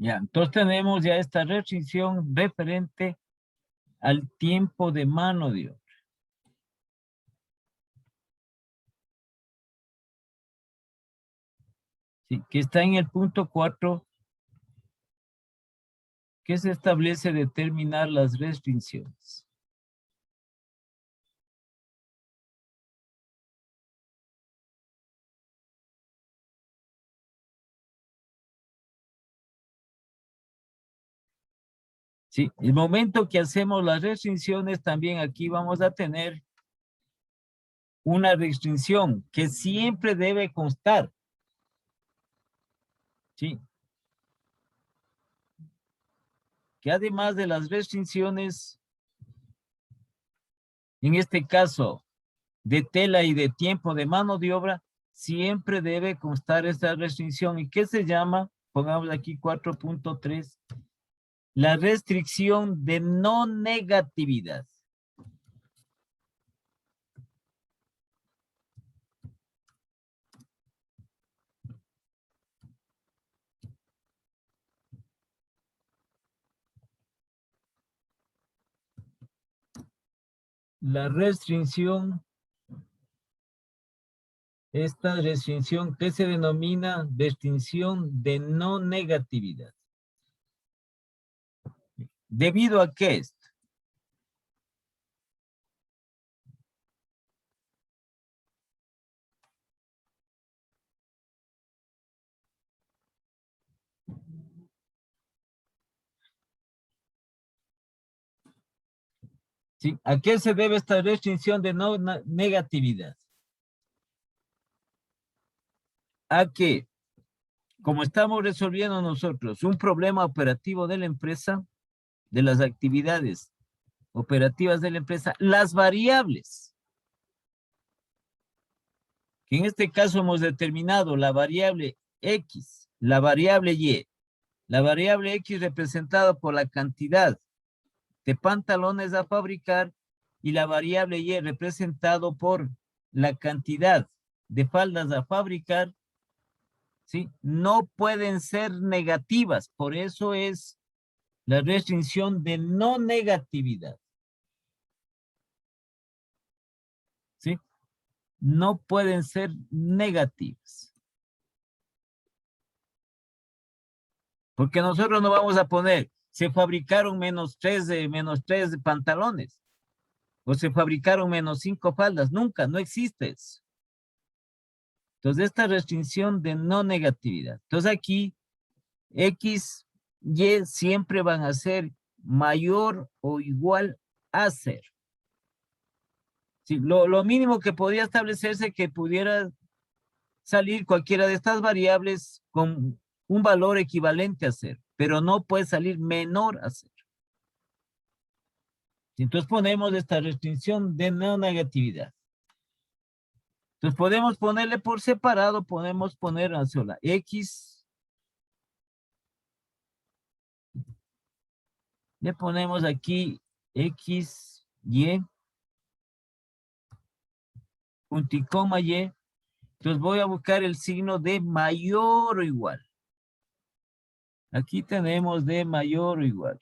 Ya, entonces tenemos ya esta restricción referente al tiempo de mano de obra. Sí, que está en el punto 4, que se establece determinar las restricciones. Sí, el momento que hacemos las restricciones, también aquí vamos a tener una restricción que siempre debe constar. Sí. Que además de las restricciones, en este caso, de tela y de tiempo de mano de obra, siempre debe constar esta restricción. ¿Y qué se llama? Pongamos aquí 4.3. La restricción de no negatividad. La restricción, esta restricción que se denomina restricción de no negatividad. ¿Debido a qué es? ¿Sí? ¿A qué se debe esta restricción de no negatividad? A que, como estamos resolviendo nosotros un problema operativo de la empresa, de las actividades operativas de la empresa, las variables, que en este caso hemos determinado la variable X, la variable Y, la variable X representada por la cantidad de pantalones a fabricar y la variable Y representado por la cantidad de faldas a fabricar, ¿sí? No pueden ser negativas, por eso es la restricción de no negatividad. ¿Sí? No pueden ser negativas. Porque nosotros no vamos a poner, se fabricaron menos tres de pantalones, o se fabricaron menos 5 faldas, nunca, no existe eso. Entonces, esta restricción de no negatividad. Entonces, aquí, X, Y siempre van a ser mayor o igual a 0. Sí, lo mínimo que podría establecerse que pudiera salir cualquiera de estas variables con un valor equivalente a 0, pero no puede salir menor a 0. Entonces ponemos esta restricción de no negatividad. Entonces podemos ponerle por separado, podemos poner a sola X. Le ponemos aquí X, Y, punto y coma Y. Entonces voy a buscar el signo de mayor o igual. Aquí tenemos de mayor o igual.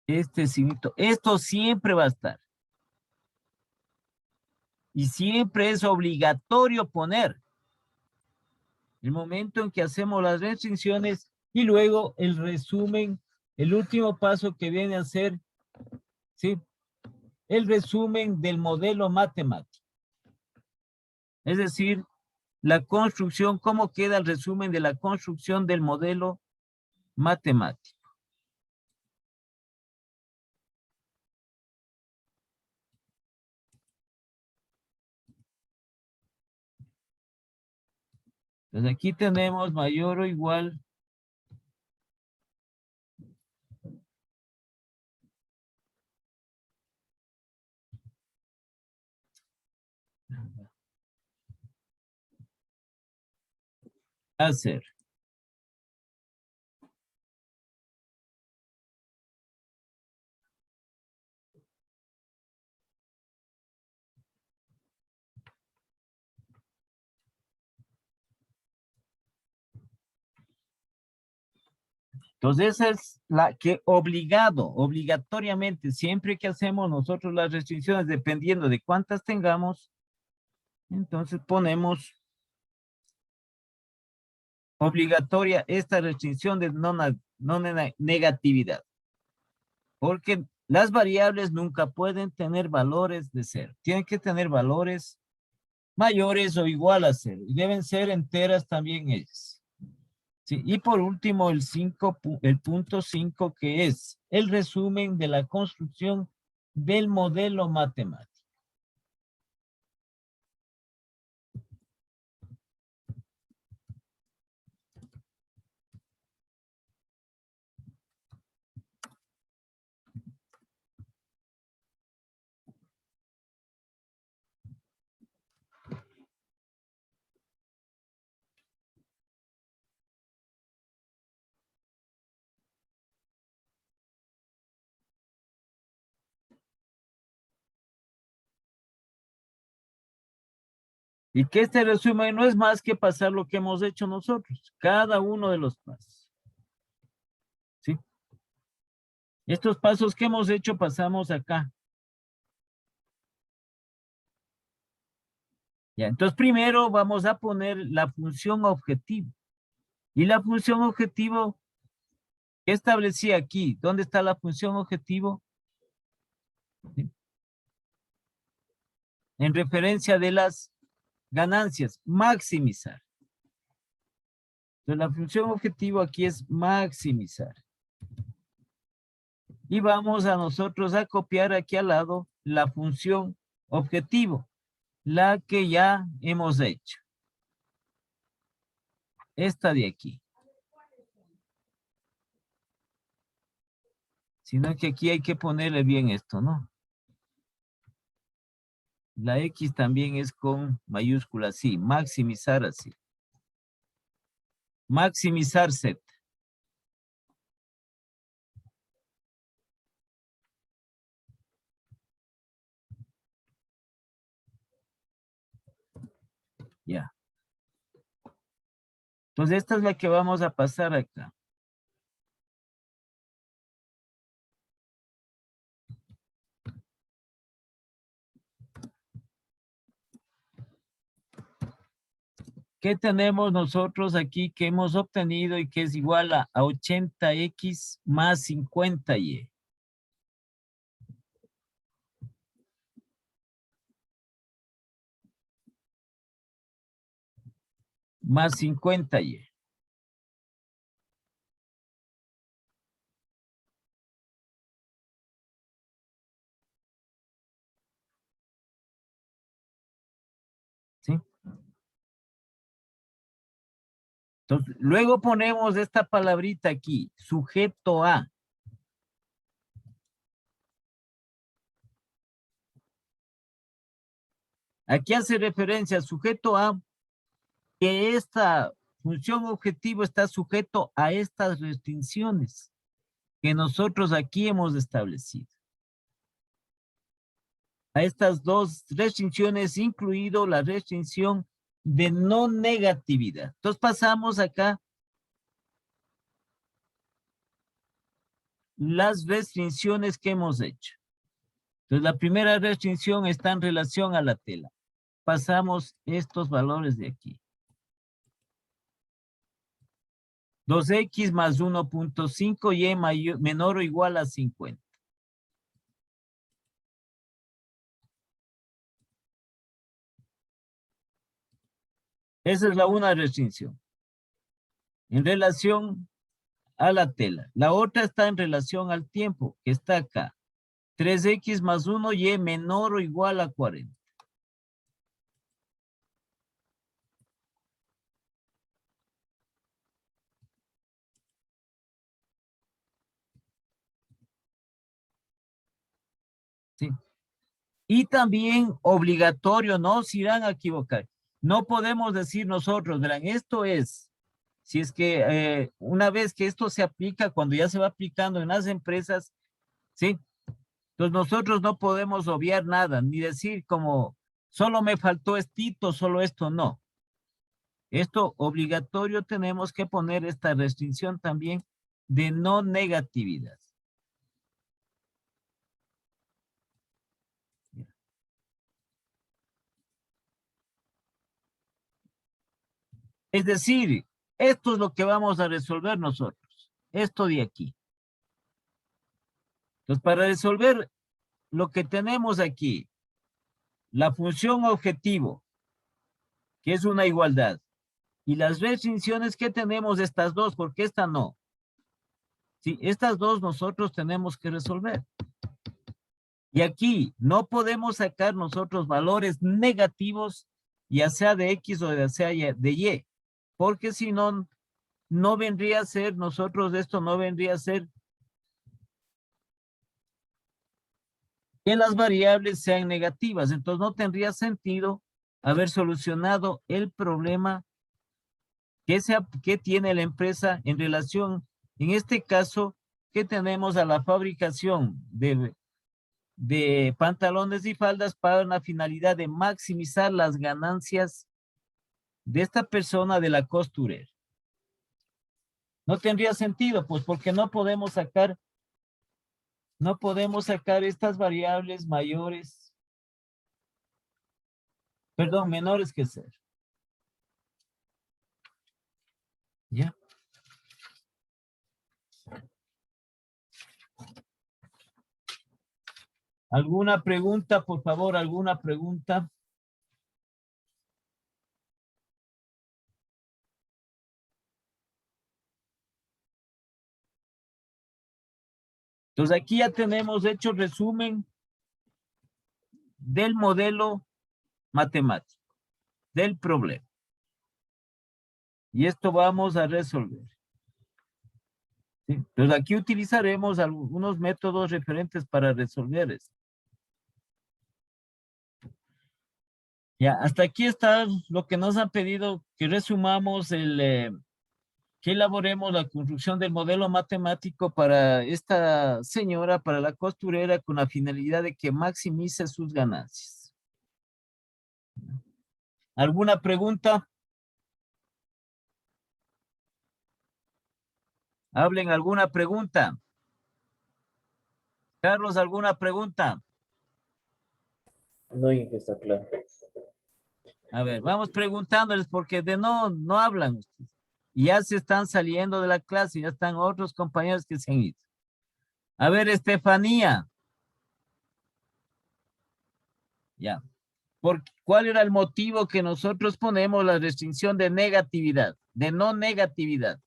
Este signito. Esto siempre va a estar. Y siempre es obligatorio poner el momento en que hacemos las restricciones y luego el resumen, el último paso que viene a ser, ¿sí? El resumen del modelo matemático. Es decir, la construcción, cómo queda el resumen de la construcción del modelo matemático. Entonces aquí tenemos mayor o igual a ser. Entonces esa es la que obligatoriamente, siempre que hacemos nosotros las restricciones, dependiendo de cuántas tengamos, entonces ponemos obligatoria esta restricción de no negatividad. Porque las variables nunca pueden tener valores de cero. Tienen que tener valores mayores o igual a cero. Y deben ser enteras también ellas. Sí, y por último, el punto 5, que es el resumen de la construcción del modelo matemático. Y que este resumen no es más que pasar lo que hemos hecho nosotros, cada uno de los pasos. ¿Sí? Estos pasos que hemos hecho pasamos acá. Ya, entonces primero vamos a poner la función objetivo. Y la función objetivo que establecí aquí, ¿dónde está la función objetivo? ¿Sí? En referencia de las ganancias, maximizar. Entonces la función objetivo aquí es maximizar. Y vamos a nosotros a copiar aquí al lado la función objetivo, la que ya hemos hecho. Esta de aquí. Sino que aquí hay que ponerle bien esto, ¿no? La X también es con mayúscula así, maximizar así. Maximizar Z. Ya. Entonces esta es la que vamos a pasar acá. ¿Qué tenemos nosotros aquí que hemos obtenido y que es igual a 80x más 50y? Más 50y. ¿Sí? Entonces, luego ponemos esta palabrita aquí, sujeto a. Aquí hace referencia sujeto a que esta función objetivo está sujeto a estas restricciones que nosotros aquí hemos establecido. a estas dos restricciones, incluido la restricción de no negatividad. Entonces pasamos acá las restricciones que hemos hecho. Entonces la primera restricción está en relación a la tela. Pasamos estos valores de aquí. 2x más 1.5 y menor o igual a 50. Esa es la una restricción. En relación a la tela. La otra está en relación al tiempo, que está acá. 3x más 1y menor o igual a 40. ¿Sí? Y también obligatorio, no se irán a equivocar. No podemos decir nosotros, verán, esto es, si es que una vez que esto se aplica, cuando ya se va aplicando en las empresas, ¿sí? Entonces nosotros no podemos obviar nada, ni decir como, solo me faltó estito, solo esto, no. Esto obligatorio tenemos que poner esta restricción también de no negatividad. Es decir, esto es lo que vamos a resolver nosotros. Esto de aquí. Entonces, para resolver lo que tenemos aquí, la función objetivo, que es una igualdad, y las restricciones que tenemos estas dos, porque esta no. Sí, estas dos nosotros tenemos que resolver. Y aquí no podemos sacar nosotros valores negativos, ya sea de X o ya sea de Y, porque si no, no vendría a ser, nosotros esto no vendría a ser que las variables sean negativas. Entonces no tendría sentido haber solucionado el problema que tiene la empresa en relación, en este caso, que tenemos a la fabricación de pantalones y faldas para una finalidad de maximizar las ganancias de esta persona, de la costurera. No tendría sentido, pues porque no podemos sacar estas variables mayores, perdón, menores que 0. ¿Ya? ¿Alguna pregunta, por favor? ¿Alguna pregunta? Entonces aquí ya tenemos hecho resumen del modelo matemático, del problema. Y esto vamos a resolver. ¿Sí? Entonces aquí utilizaremos algunos métodos referentes para resolver esto. Ya, hasta aquí está lo que nos han pedido, que resumamos que elaboremos la construcción del modelo matemático para esta señora, para la costurera, con la finalidad de que maximice sus ganancias. ¿Alguna pregunta? Hablen, ¿alguna pregunta? Carlos, ¿alguna pregunta? No, que está claro. A ver, vamos preguntándoles porque de no hablan ustedes. Ya se están saliendo de la clase, ya están otros compañeros que se han ido. A ver, Estefanía. Ya. ¿Cuál era el motivo que nosotros ponemos la restricción de negatividad, de no negatividad?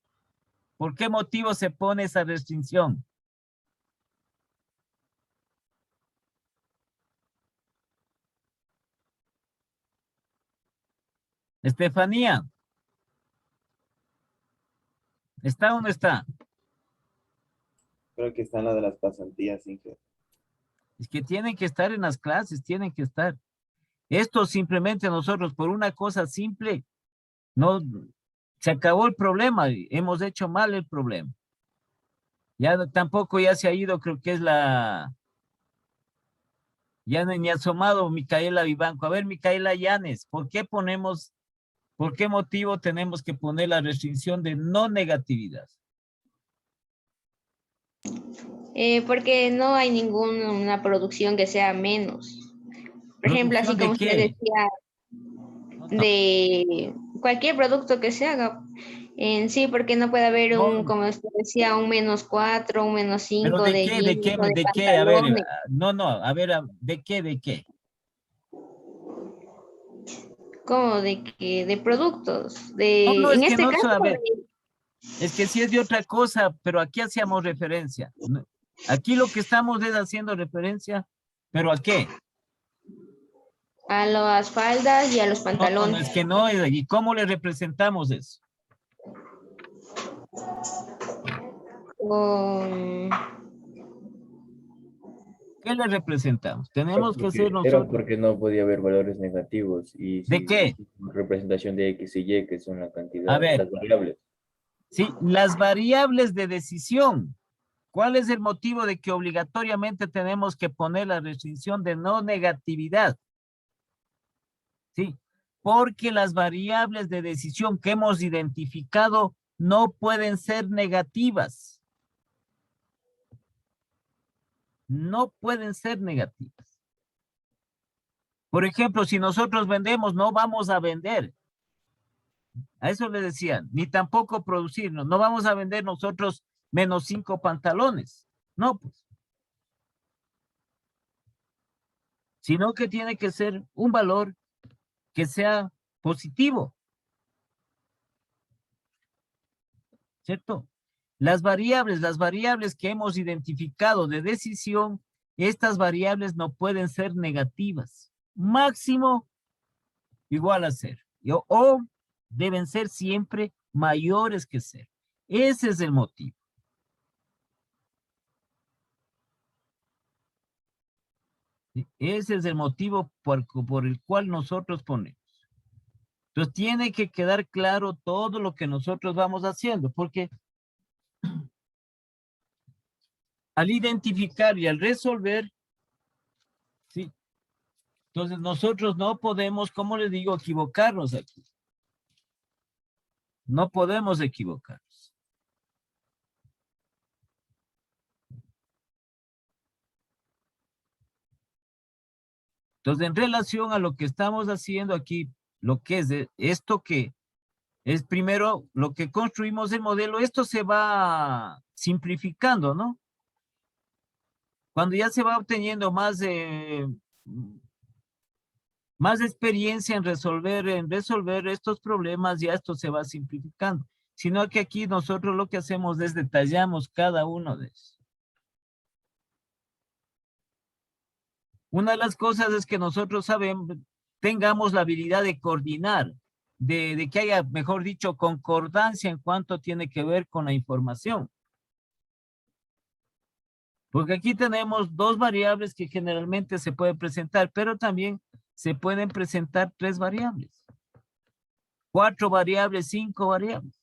¿Por qué motivo se pone esa restricción? Estefanía. ¿Está o no está? Creo que está en la de las pasantías, Inge. Es que tienen que estar en las clases, tienen que estar. Esto simplemente nosotros por una cosa simple, no, se acabó el problema, hemos hecho mal el problema. Ya tampoco ya se ha ido, creo que es Ya ni asomado Micaela Vivanco. A ver, Micaela Llanes, ¿por qué motivo tenemos que poner la restricción de no negatividad? Porque no hay ninguna producción que sea menos. Por ejemplo, así ¿Producción de como usted qué? decía, No, de cualquier producto que se haga en sí, porque no puede haber un, no, como usted decía, un -4, un pero -5 ¿de de qué? ¿De jeans qué? o de ¿De qué? A ver, pantalones. no, a ver, ¿de qué? ¿De qué? Como de que, de productos, No, es en que este no, caso, a ver, es que sí es de otra cosa, pero aquí hacíamos referencia. Aquí lo que estamos es haciendo referencia, ¿pero a qué? a las faldas y a los No, pantalones. es que no, ¿y cómo le representamos eso? Con, ¿Qué le representamos? Era Tenemos que ser porque, era nosotros. porque no podía haber valores negativos y ¿De si qué? representación de X y Y, que son la A cantidad, ver, las variables. sí, las variables de decisión. ¿Cuál es el motivo de que obligatoriamente tenemos que poner la restricción de no negatividad? Sí, porque las variables de decisión que hemos identificado no pueden ser negativas. No pueden ser negativas. Por ejemplo, si nosotros vendemos, no vamos a vender. A eso le decían, ni tampoco producirnos. No vamos a vender nosotros -5 pantalones. No, pues. Sino que tiene que ser un valor que sea positivo, ¿cierto? Las variables que hemos identificado de decisión, estas variables no pueden ser negativas. Máximo igual a 0. O deben ser siempre mayores que 0. Ese es el motivo. ¿Sí? Ese es el motivo por el cual nosotros ponemos. Entonces tiene que quedar claro todo lo que nosotros vamos haciendo, porque al identificar y al resolver, ¿sí? Entonces nosotros no podemos, como les digo, equivocarnos aquí. No podemos equivocarnos. Entonces, en relación a lo que estamos haciendo aquí, lo que es esto que es primero lo que construimos el modelo, esto se va simplificando, ¿no? Cuando ya se va obteniendo más experiencia en resolver estos problemas, ya esto se va simplificando. Sino que aquí nosotros lo que hacemos es detallamos cada uno de ellos. Una de las cosas es que nosotros tengamos la habilidad de coordinar, de que haya, mejor dicho, concordancia en cuanto tiene que ver con la información. Porque aquí tenemos dos variables que generalmente se pueden presentar, pero también se pueden presentar 3 variables, 4 variables, 5 variables.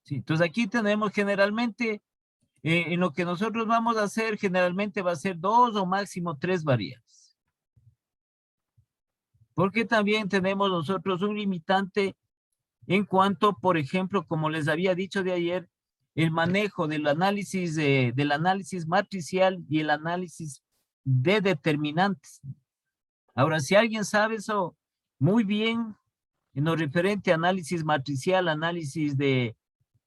Sí, entonces aquí tenemos generalmente, en lo que nosotros vamos a hacer, generalmente va a ser 2 o máximo 3 variables. Porque también tenemos nosotros un limitante en cuanto, por ejemplo, como les había dicho de ayer, el manejo del análisis matricial y el análisis de determinantes. Ahora, si alguien sabe eso muy bien, en lo referente a análisis matricial, análisis de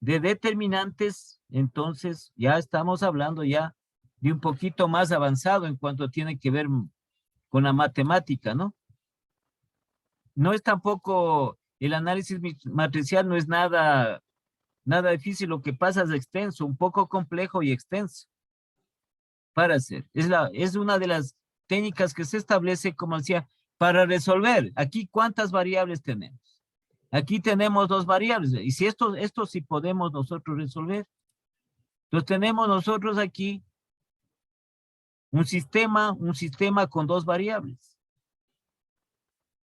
determinantes, entonces ya estamos hablando ya de un poquito más avanzado en cuanto tiene que ver con la matemática, ¿no? No es tampoco, el análisis matricial no es nada difícil, lo que pasa es extenso, un poco complejo y extenso para hacer. Es una de las técnicas que se establece, como decía, para resolver. Aquí, ¿cuántas variables tenemos? Aquí tenemos 2 variables, y si esto sí podemos nosotros resolver. Entonces tenemos nosotros aquí un sistema con 2 variables.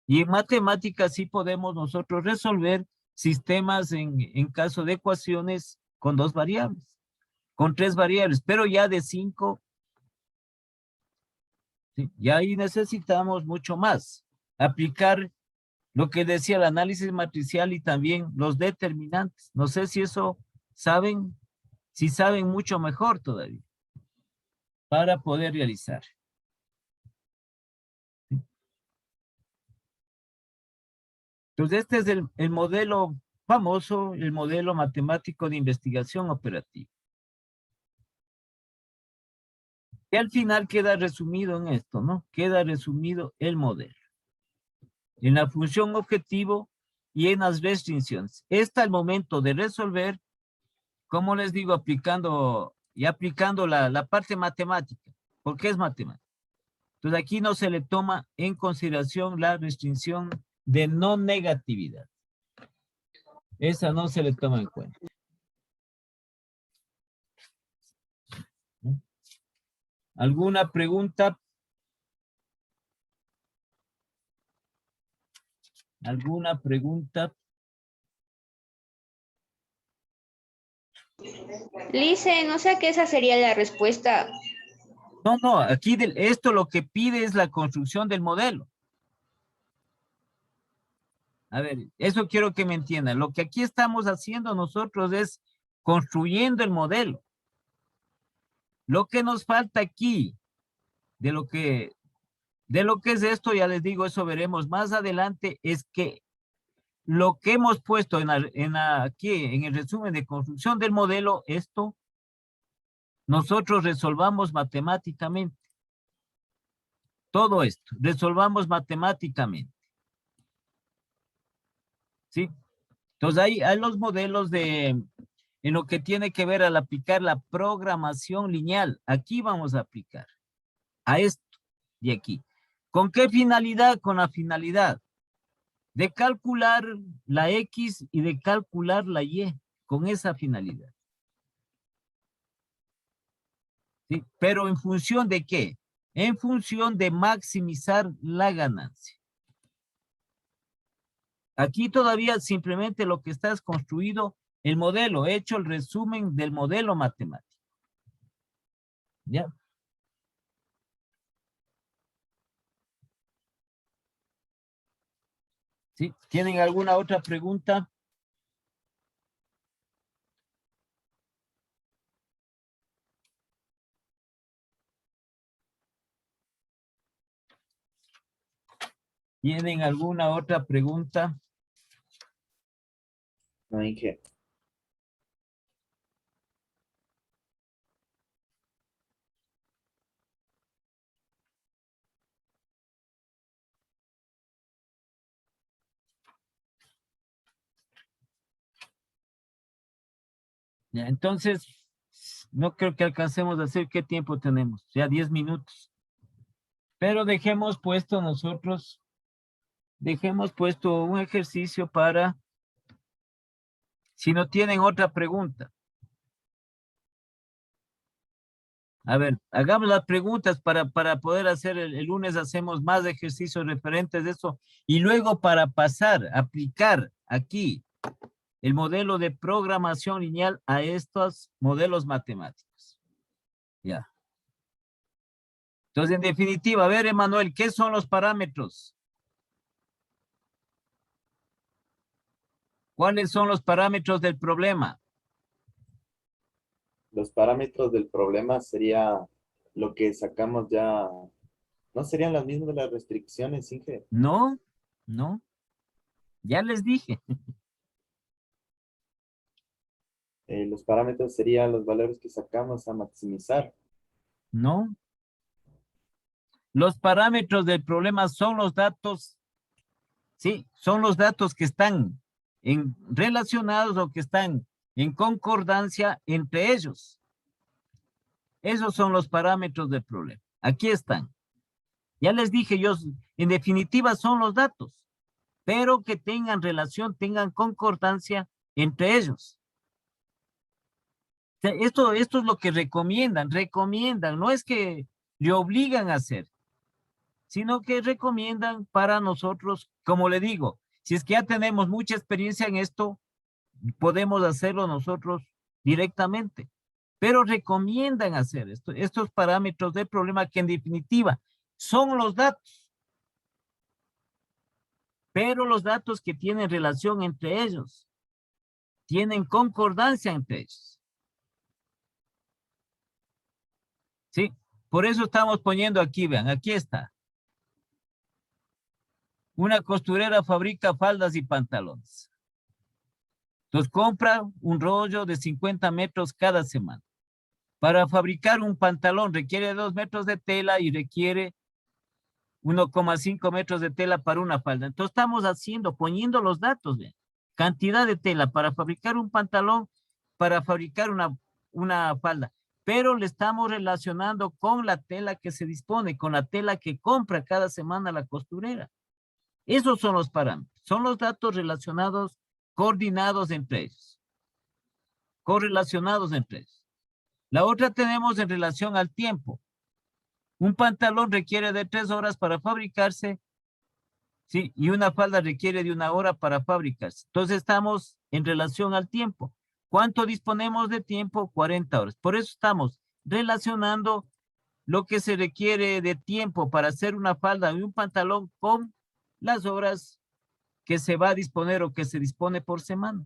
Y en matemáticas sí podemos nosotros resolver sistemas en caso de ecuaciones con 2 variables. con 3 variables, pero ya de 5, ¿sí? Ya ahí necesitamos mucho más. Aplicar lo que decía el análisis matricial y también los determinantes. No sé si eso saben, si saben mucho mejor todavía para poder realizar. Entonces, este es el modelo famoso, el modelo matemático de investigación operativa. Y al final queda resumido en esto, ¿no? Queda resumido el modelo. En la función objetivo y en las restricciones. Está el momento de resolver, como les digo, aplicando la parte matemática. ¿Por qué es matemática? Entonces aquí no se le toma en consideración la restricción de no negatividad. Esa no se le toma en cuenta. ¿Alguna pregunta? ¿Alguna pregunta? Lice, no sé que esa sería la respuesta. No, no, aquí esto lo que pide es la construcción del modelo. A ver, eso quiero que me entiendan. Lo que aquí estamos haciendo nosotros es construyendo el modelo. Lo que nos falta aquí, de lo que es esto, ya les digo, eso veremos más adelante, es que lo que hemos puesto aquí, en el resumen de construcción del modelo, esto, nosotros resolvamos matemáticamente. Todo esto, resolvamos matemáticamente. ¿Sí? Entonces hay los modelos en lo que tiene que ver al aplicar la programación lineal. Aquí vamos a aplicar a esto de aquí. ¿Con qué finalidad? Con la finalidad de calcular la X y de calcular la Y, con esa finalidad. ¿Sí? Pero ¿en función de qué? En función de maximizar la ganancia. Aquí todavía simplemente lo que está es construido el modelo, he hecho el resumen del modelo matemático. ¿Ya? ¿Sí? ¿Tienen alguna otra pregunta? ¿Tienen alguna otra pregunta? No, Inge. Ya, entonces, no creo que alcancemos a hacer. ¿Qué tiempo tenemos? Ya 10 minutos. Pero dejemos puesto nosotros, un ejercicio para, si no tienen otra pregunta. A ver, hagamos las preguntas para poder hacer el lunes, hacemos más ejercicios referentes de eso. Y luego para pasar, aplicar aquí el modelo de programación lineal a estos modelos matemáticos. Ya. Entonces, en definitiva, a ver, Emanuel, ¿qué son los parámetros? ¿Cuáles son los parámetros del problema? Los parámetros del problema sería lo que sacamos ya. ¿No serían las mismas de las restricciones, Inge? No, no. Ya les dije. Los parámetros serían los valores que sacamos a maximizar. No. Los parámetros del problema son los datos, sí, son los datos que están relacionados o que están en concordancia entre ellos. Esos son los parámetros del problema. Aquí están. Ya les dije yo, en definitiva son los datos, pero que tengan relación, tengan concordancia entre ellos. O sea, esto es lo que recomiendan, no es que le obligan a hacer, sino que recomiendan para nosotros, como le digo, si es que ya tenemos mucha experiencia en esto, podemos hacerlo nosotros directamente. pero recomiendan hacer estos parámetros del problema que en definitiva son los datos, pero los datos que tienen relación entre ellos, tienen concordancia entre ellos. ¿Sí? Por eso estamos poniendo aquí, vean, aquí está. Una costurera fabrica faldas y pantalones. Entonces compra un rollo de 50 metros cada semana. Para fabricar un pantalón requiere 2 metros de tela y requiere 1,5 metros de tela para una falda. Entonces estamos poniendo los datos, ¿ve? Cantidad de tela para fabricar un pantalón, para fabricar una falda. Pero le estamos relacionando con la tela que se dispone, con la tela que compra cada semana la costurera. Esos son los parámetros. Son los datos relacionados, coordinados entre ellos. Correlacionados entre ellos. La otra tenemos en relación al tiempo. Un pantalón requiere de 3 horas para fabricarse, ¿sí? Y una falda requiere de 1 hora para fabricarse. Entonces estamos en relación al tiempo. ¿Cuánto disponemos de tiempo? 40 horas. Por eso estamos relacionando lo que se requiere de tiempo para hacer una falda y un pantalón con las horas que se va a disponer o que se dispone por semana.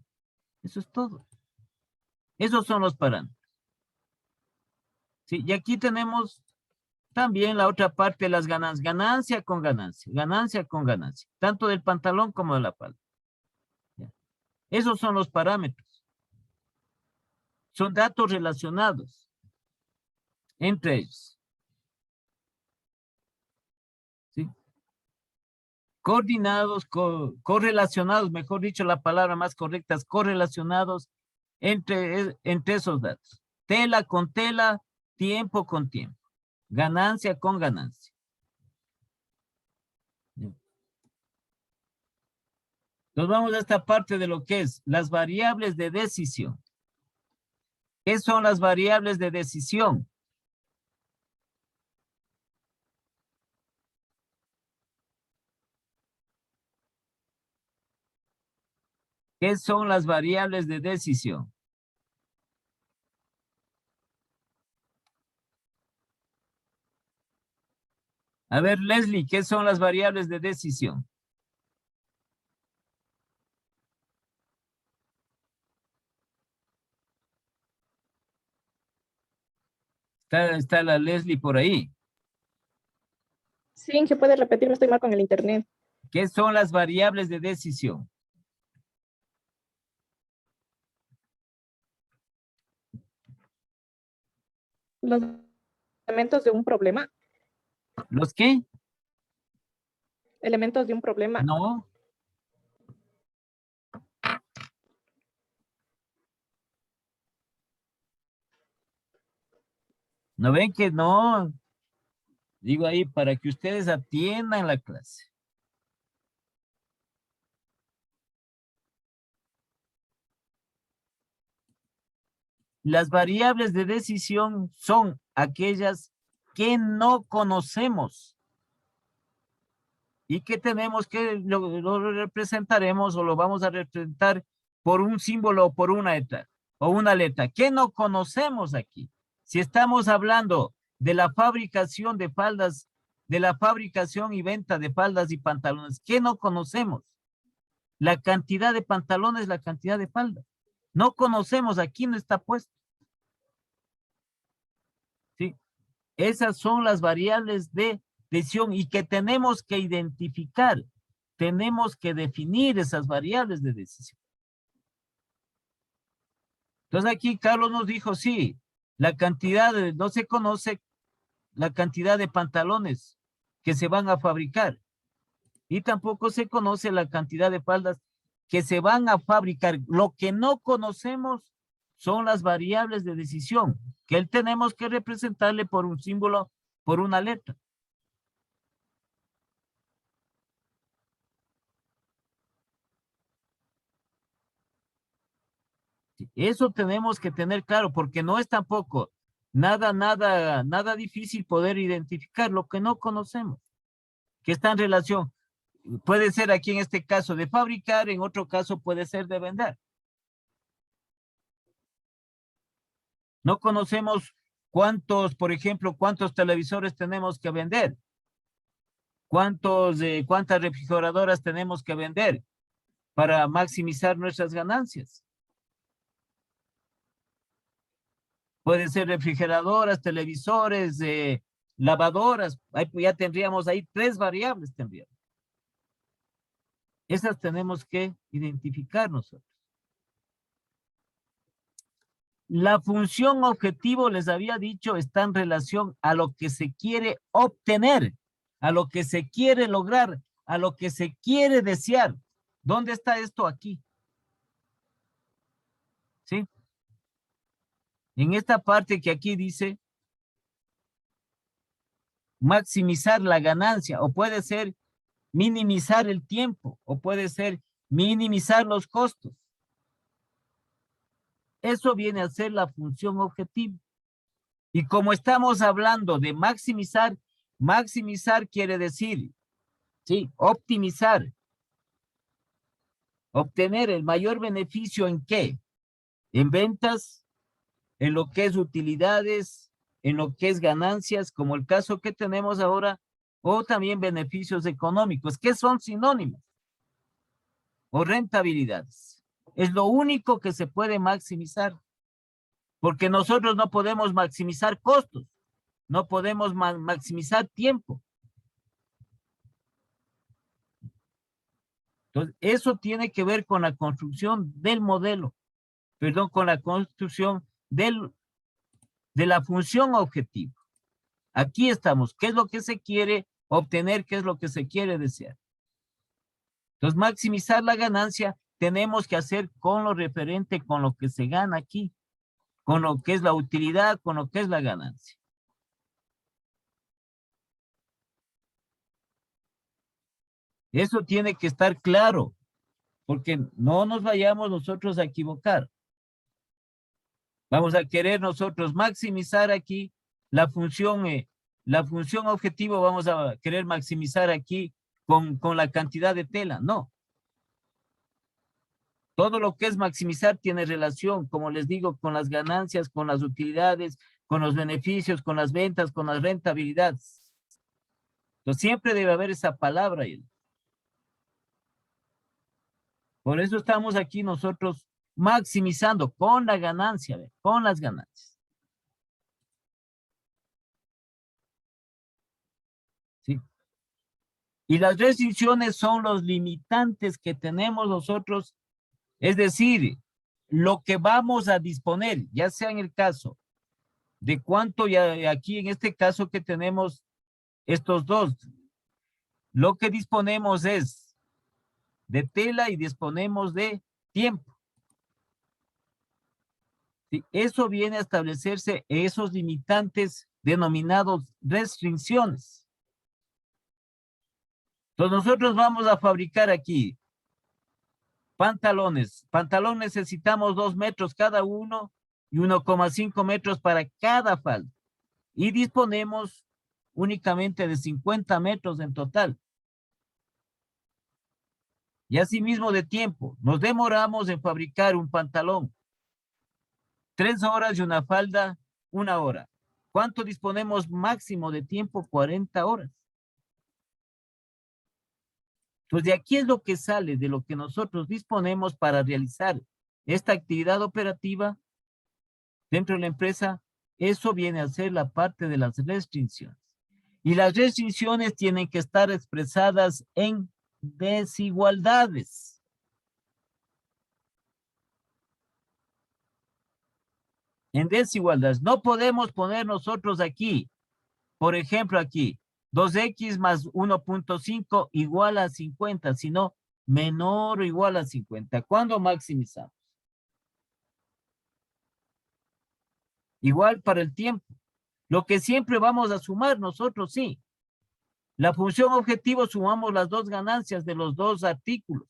Eso es todo. Esos son los parámetros. Sí, y aquí tenemos también la otra parte, las ganancias, ganancia con ganancia, tanto del pantalón como de la falda. ¿Ya? Esos son los parámetros. Son datos relacionados entre ellos. ¿Sí? Coordinados, correlacionados, mejor dicho, la palabra más correcta es correlacionados entre esos datos. Tela con tela, tiempo con tiempo. Ganancia con ganancia. Nos vamos a esta parte de lo que es las variables de decisión. ¿Qué son las variables de decisión? ¿Qué son las variables de decisión? A ver, Leslie, ¿qué son las variables de decisión? Está la Leslie por ahí. Sí, ¿se puede repetir? Estoy mal con el internet. ¿Qué son las variables de decisión? Los elementos de un problema. ¿Los qué? Elementos de un problema. No. ¿No ven que no? Digo ahí para que ustedes atiendan la clase. Las variables de decisión son aquellas que no conocemos y que tenemos que, lo representaremos o lo vamos a representar por un símbolo o por una letra o una letra. ¿Qué no conocemos aquí? Si estamos hablando de la fabricación de faldas, de la fabricación y venta de faldas y pantalones, ¿qué no conocemos? La cantidad de pantalones, la cantidad de faldas. No conocemos, aquí no está puesto. ¿Sí? Esas son las variables de decisión y que tenemos que identificar. Tenemos que definir esas variables de decisión. Entonces aquí Carlos nos dijo, sí, la cantidad, no se conoce la cantidad de pantalones que se van a fabricar y tampoco se conoce la cantidad de faldas que se van a fabricar. Lo que no conocemos son las variables de decisión, que él tenemos que representarle por un símbolo, por una letra. Eso tenemos que tener claro, porque no es tampoco nada difícil poder identificar lo que no conocemos, que está en relación. Puede ser aquí en este caso de fabricar, en otro caso puede ser de vender. No conocemos cuántos, por ejemplo, cuántos televisores tenemos que vender. Cuántas refrigeradoras tenemos que vender para maximizar nuestras ganancias. Pueden ser refrigeradoras, televisores, lavadoras. Ya tendríamos ahí 3 variables tendríamos. Esas tenemos que identificar nosotros. La función objetivo, les había dicho, está en relación a lo que se quiere obtener, a lo que se quiere lograr, a lo que se quiere desear. ¿Dónde está esto aquí? ¿Sí? En esta parte que aquí dice maximizar la ganancia, o puede ser minimizar el tiempo, o puede ser minimizar los costos. Eso viene a ser la función objetivo. Y como estamos hablando de maximizar, maximizar quiere decir, sí, optimizar. Obtener el mayor beneficio ¿en qué? En ventas, en lo que es utilidades, en lo que es ganancias, como el caso que tenemos ahora, o también beneficios económicos, que son sinónimos, o rentabilidades. Es lo único que se puede maximizar, porque nosotros no podemos maximizar costos, no podemos maximizar tiempo. Entonces, eso tiene que ver con la construcción del modelo, perdón, con la construcción de la función objetivo. Aquí estamos. ¿Qué es lo que se quiere obtener? ¿Qué es lo que se quiere desear? Entonces, maximizar la ganancia tenemos que hacer con lo referente, con lo que se gana aquí, con lo que es la utilidad, con lo que es la ganancia. Eso tiene que estar claro, porque no nos vayamos nosotros a equivocar. Vamos a querer nosotros maximizar aquí la función objetivo, vamos a querer maximizar aquí con la cantidad de tela. No. Todo lo que es maximizar tiene relación, como les digo, con las ganancias, con las utilidades, con los beneficios, con las ventas, con las rentabilidades. Entonces siempre debe haber esa palabra ahí. Por eso estamos aquí nosotros maximizando con la ganancia, con las ganancias. ¿Sí? Y las restricciones son los limitantes que tenemos nosotros, es decir, lo que vamos a disponer, ya sea en el caso de cuánto, ya aquí en este caso que tenemos estos dos, lo que disponemos es de tela y disponemos de tiempo. ¿Sí? Eso viene a establecerse esos limitantes denominados restricciones. Entonces nosotros vamos a fabricar aquí pantalones. Pantalón necesitamos 2 metros cada uno y 1,5 metros para cada falda. Y disponemos únicamente de 50 metros en total. Y asimismo de tiempo. Nos demoramos en fabricar un pantalón 3 horas y una falda 1 hora. ¿Cuánto disponemos máximo de tiempo? 40 horas. Entonces, de aquí es lo que sale de lo que nosotros disponemos para realizar esta actividad operativa dentro de la empresa. Eso viene a ser la parte de las restricciones. Y las restricciones tienen que estar expresadas en desigualdades. En desigualdades. No podemos poner nosotros aquí, por ejemplo aquí, 2x más 1.5 igual a 50, sino menor o igual a 50. ¿Cuándo maximizamos? Igual para el tiempo. Lo que siempre vamos a sumar nosotros, sí. La función objetivo sumamos las dos ganancias de los dos artículos.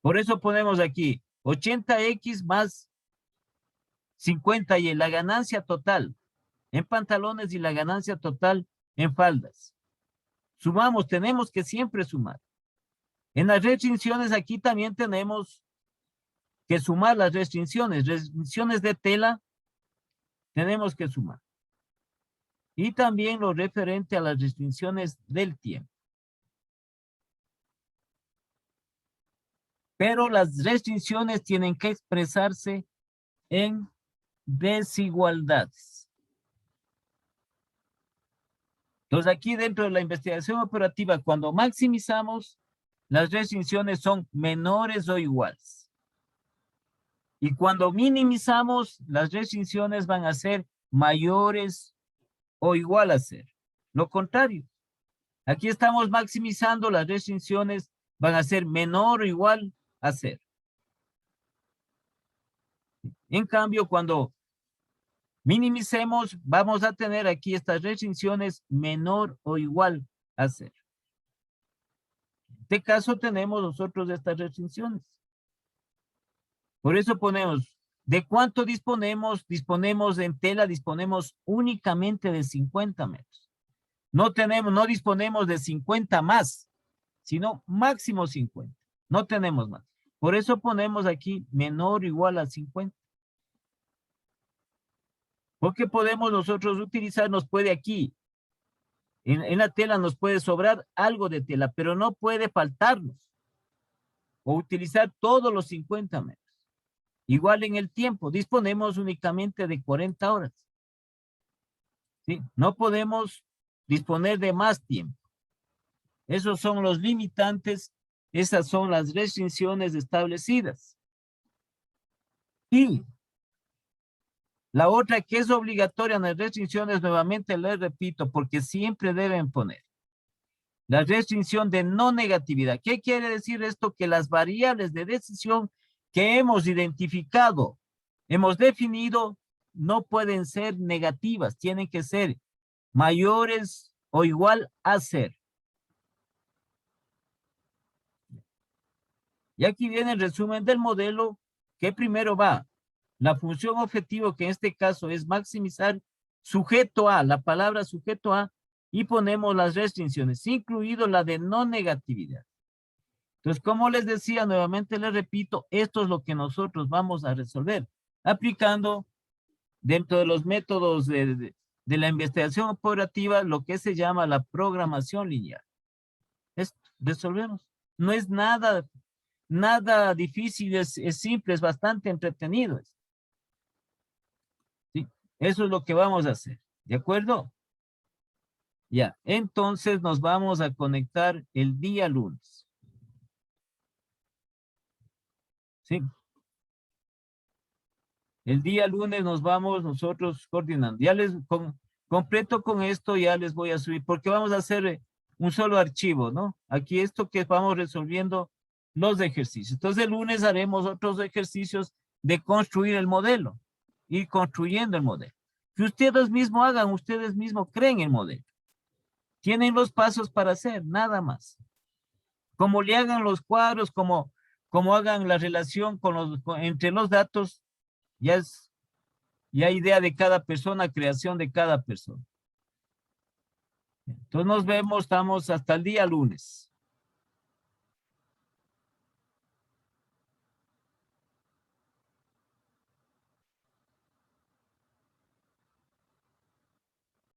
Por eso ponemos aquí 80x más 50y la ganancia total en pantalones y la ganancia total en faldas. Sumamos, tenemos que siempre sumar. En las restricciones aquí también tenemos que sumar las restricciones. Restricciones de tela tenemos que sumar. Y también lo referente a las restricciones del tiempo. Pero las restricciones tienen que expresarse en desigualdades. Entonces aquí dentro de la investigación operativa, cuando maximizamos, las restricciones son menores o iguales. Y cuando minimizamos, las restricciones van a ser mayores o igual a cero. Lo contrario. Aquí estamos maximizando, las restricciones van a ser menor o igual a cero. En cambio, cuando minimicemos, vamos a tener aquí estas restricciones menor o igual a cero. En este caso tenemos nosotros estas restricciones. Por eso ponemos, ¿de cuánto disponemos? Disponemos en tela, disponemos únicamente de 50 metros. No disponemos de 50 más, sino máximo 50. No tenemos más. Por eso ponemos aquí menor o igual a 50. Porque podemos nosotros utilizar, nos puede aquí, en la tela nos puede sobrar algo de tela, pero no puede faltarnos. O utilizar todos los 50 metros. Igual en el tiempo, disponemos únicamente de 40 horas. ¿Sí? No podemos disponer de más tiempo. Esos son los limitantes, esas son las restricciones establecidas. Y la otra que es obligatoria en las restricciones, nuevamente les repito, porque siempre deben poner la restricción de no negatividad. ¿Qué quiere decir esto? Que las variables de decisión que hemos identificado, hemos definido, no pueden ser negativas, tienen que ser mayores o igual a 0. Y aquí viene el resumen del modelo, que primero va la función objetivo, que en este caso es maximizar sujeto a, la palabra sujeto a, y ponemos las restricciones, incluido la de no negatividad. Entonces, como les decía, nuevamente les repito, esto es lo que nosotros vamos a resolver, aplicando dentro de los métodos de la investigación operativa, lo que se llama la programación lineal. Esto resolvemos. No es nada difícil, es simple, es bastante entretenido. ¿Sí? Eso es lo que vamos a hacer. ¿De acuerdo? Ya, entonces nos vamos a conectar el día lunes. ¿Sí? El día lunes nos vamos nosotros coordinando. Ya les completo con esto, ya les voy a subir, porque vamos a hacer un solo archivo, ¿no? Aquí esto que vamos resolviendo los ejercicios. Entonces el lunes haremos otros ejercicios de construir el modelo, ir construyendo el modelo. Que ustedes mismos hagan, ustedes mismos creen el modelo. Tienen los pasos para hacer, nada más. Como le hagan los cuadros, como hagan la relación entre los datos, ya idea de cada persona, creación de cada persona. Entonces nos vemos, estamos hasta el día lunes.